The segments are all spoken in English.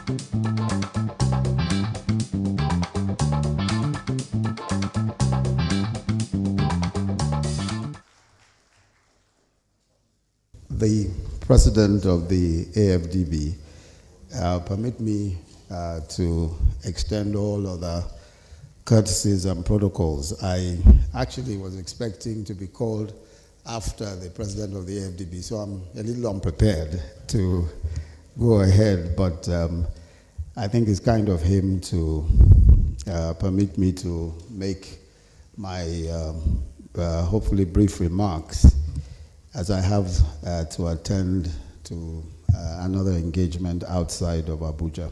The president of the AFDB, permit me to extend all other courtesies and protocols. I actually was expecting to be called after the president of the AFDB, so I'm a little unprepared to go ahead, but I think it's kind of him to permit me to make my hopefully brief remarks, as I have to attend to another engagement outside of Abuja.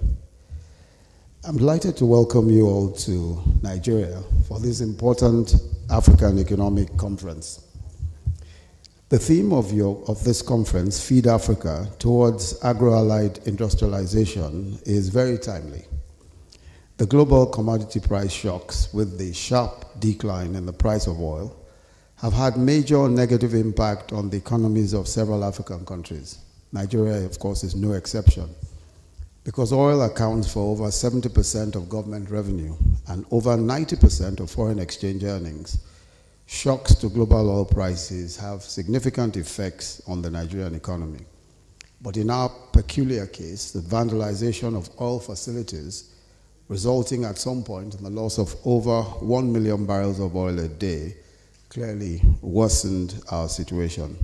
I'm delighted to welcome you all to Nigeria for this important African Economic Conference. The theme of this conference, Feed Africa Towards Agro-Allied Industrialization, is very timely. The global commodity price shocks with the sharp decline in the price of oil have had major negative impact on the economies of several African countries. Nigeria, of course, is no exception. Because oil accounts for over 70% of government revenue and over 90% of foreign exchange earnings, shocks to global oil prices have significant effects on the Nigerian economy. But in our peculiar case, the vandalization of oil facilities, resulting at some point in the loss of over 1 million barrels of oil a day, clearly worsened our situation.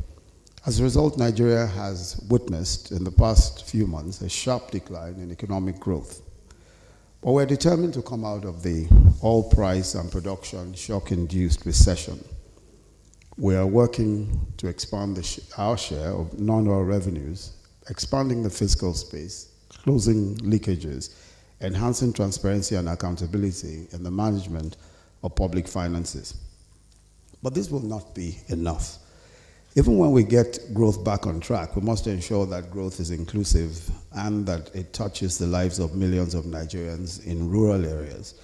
As a result, Nigeria has witnessed in the past few months a sharp decline in economic growth. But we're determined to come out of the oil price and production shock-induced recession. We are working to expand our share of non-oil revenues, expanding the fiscal space, closing leakages, enhancing transparency and accountability in the management of public finances. But this will not be enough. Even when we get growth back on track, we must ensure that growth is inclusive and that it touches the lives of millions of Nigerians in rural areas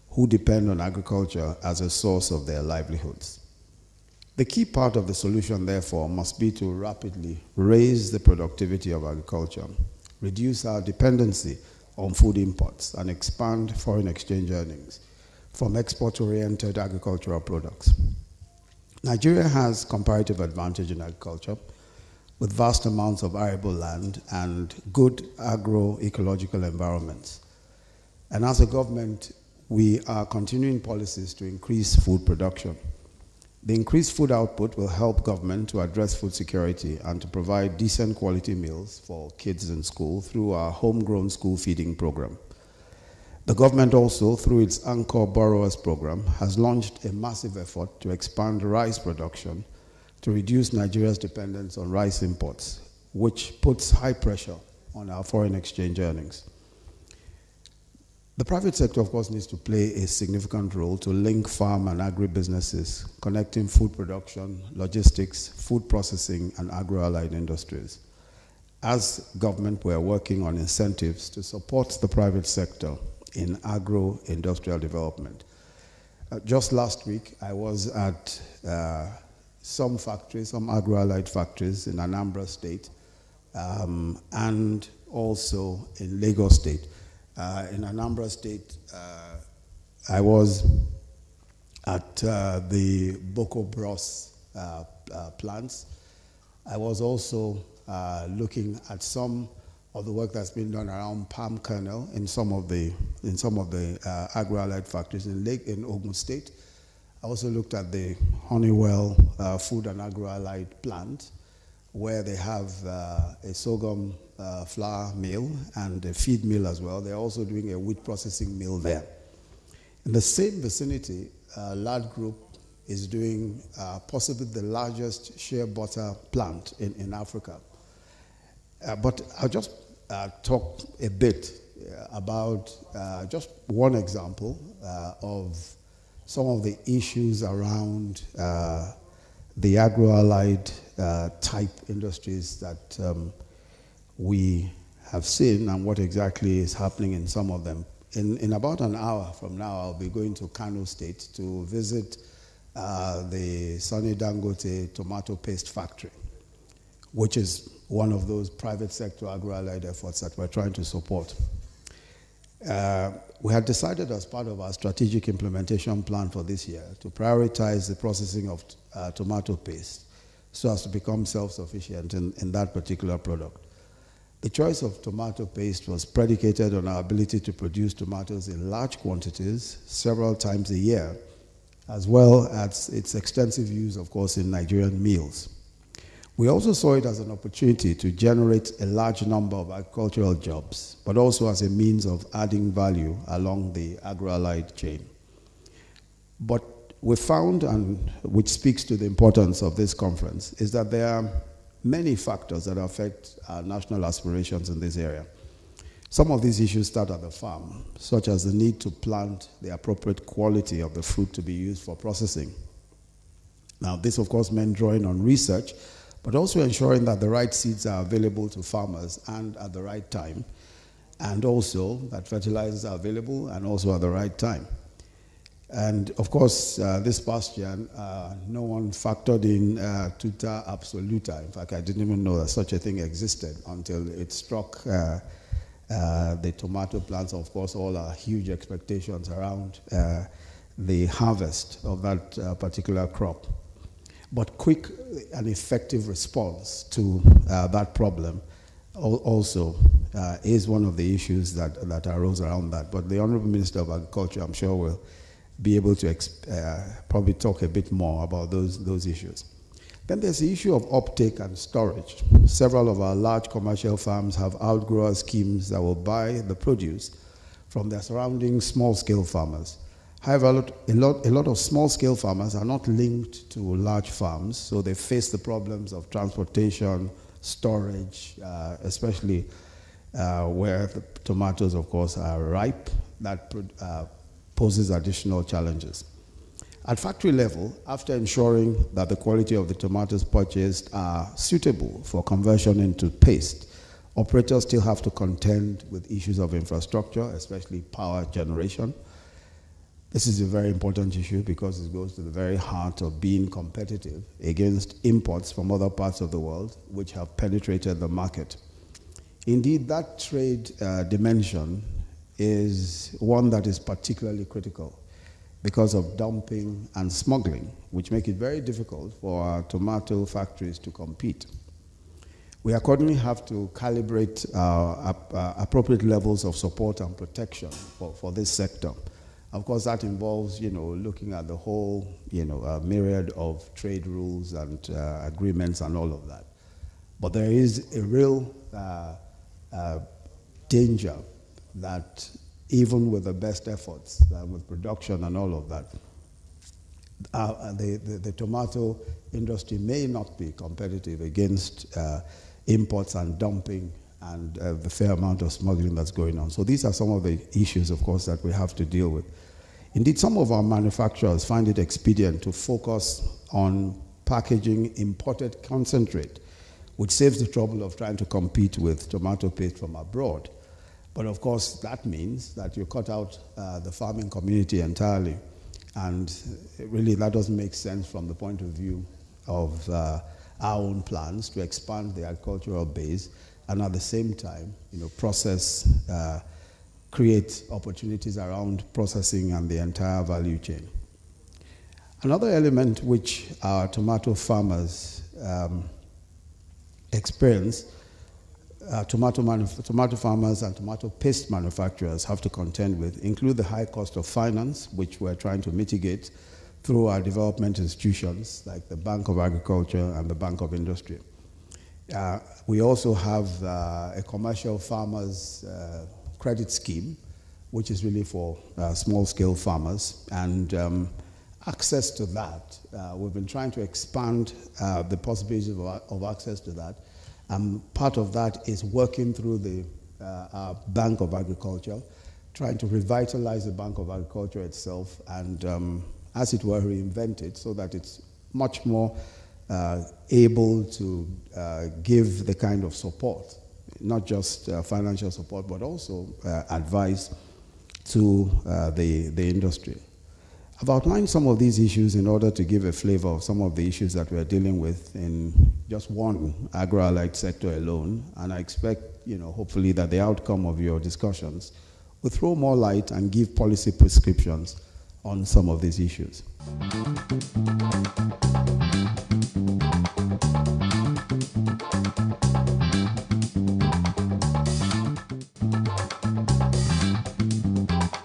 who depend on agriculture as a source of their livelihoods. The key part of the solution, therefore, must be to rapidly raise the productivity of agriculture, reduce our dependency on food imports, and expand foreign exchange earnings from export-oriented agricultural products. Nigeria has comparative advantage in agriculture with vast amounts of arable land and good agro-ecological environments. And as a government, we are continuing policies to increase food production. The increased food output will help government to address food security and to provide decent quality meals for kids in school through our homegrown school feeding program. The government also, through its Anchor Borrowers Program, has launched a massive effort to expand rice production to reduce Nigeria's dependence on rice imports, which puts high pressure on our foreign exchange earnings. The private sector, of course, needs to play a significant role to link farm and agri-businesses, connecting food production, logistics, food processing, and agro-allied industries. As government, we are working on incentives to support the private sector in agro-industrial development. Just last week, I was at some factories, some agro-allied factories in Anambra State, and also in Lagos State. In Anambra State, I was at the Boko Bros plants. I was also looking at some of the work that's been done around palm kernel in some of the agro-allied factories in Ogun State. I also looked at the Honeywell food and agro-allied plant, where they have a sorghum flour mill and a feed mill as well. They're also doing a wheat processing mill there. In the same vicinity, Lad Group is doing possibly the largest shea butter plant in Africa. But I'll just talk a bit about just one example of some of the issues around the agro-allied type industries that we have seen and what exactly is happening in some of them. In about an hour from now, I'll be going to Kano State to visit the Sonny Dangote tomato paste factory, which is one of those private sector agro-allied efforts that we're trying to support. We had decided as part of our strategic implementation plan for this year to prioritize the processing of tomato paste so as to become self-sufficient in that particular product. The choice of tomato paste was predicated on our ability to produce tomatoes in large quantities several times a year, as well as its extensive use, of course, in Nigerian meals. We also saw it as an opportunity to generate a large number of agricultural jobs, but also as a means of adding value along the agro-allied chain. But we found, and which speaks to the importance of this conference, is that there are many factors that affect our national aspirations in this area. Some of these issues start at the farm, such as the need to plant the appropriate quality of the fruit to be used for processing. Now, this, of course, meant drawing on research, but also ensuring that the right seeds are available to farmers and at the right time, and also that fertilizers are available and also at the right time. And of course, this past year, no one factored in tuta absoluta. In fact, I didn't even know that such a thing existed until it struck the tomato plants. Of course, all our huge expectations around the harvest of that particular crop. But quick and effective response to that problem also is one of the issues that arose around that. But the Honorable Minister of Agriculture, I'm sure, will be able to probably talk a bit more about those issues. Then there's the issue of uptake and storage. Several of our large commercial farms have outgrower schemes that will buy the produce from their surrounding small-scale farmers. However, a lot of small-scale farmers are not linked to large farms, so they face the problems of transportation, storage, especially where the tomatoes, of course, are ripe. That poses additional challenges. At factory level, after ensuring that the quality of the tomatoes purchased are suitable for conversion into paste, operators still have to contend with issues of infrastructure, especially power generation. This is a very important issue because it goes to the very heart of being competitive against imports from other parts of the world which have penetrated the market. Indeed, that trade dimension is one that is particularly critical because of dumping and smuggling, which make it very difficult for our tomato factories to compete. We accordingly have to calibrate appropriate levels of support and protection for this sector. Of course, that involves, looking at the whole, myriad of trade rules and agreements and all of that. But there is a real danger that even with the best efforts, with production and all of that, the tomato industry may not be competitive against imports and dumping and the fair amount of smuggling that's going on. So these are some of the issues, of course, that we have to deal with. Indeed, some of our manufacturers find it expedient to focus on packaging imported concentrate, which saves the trouble of trying to compete with tomato paste from abroad. But of course, that means that you cut out the farming community entirely. And really, that doesn't make sense from the point of view of our own plans to expand the agricultural base and at the same time, create opportunities around processing and the entire value chain. Another element which our tomato farmers experience, tomato farmers and tomato paste manufacturers have to contend with include the high cost of finance, which we're trying to mitigate through our development institutions like the Bank of Agriculture and the Bank of Industry. We also have a commercial farmers credit scheme, which is really for small-scale farmers, and access to that. We've been trying to expand the possibilities of access to that. Part of that is working through our Bank of Agriculture, trying to revitalize the Bank of Agriculture itself and, as it were, reinvent it so that it's much more able to give the kind of support, not just financial support, but also advice to the industry. I've outlined some of these issues in order to give a flavor of some of the issues that we're dealing with in just one agro-allied sector alone, and I expect, hopefully that the outcome of your discussions will throw more light and give policy prescriptions on some of these issues.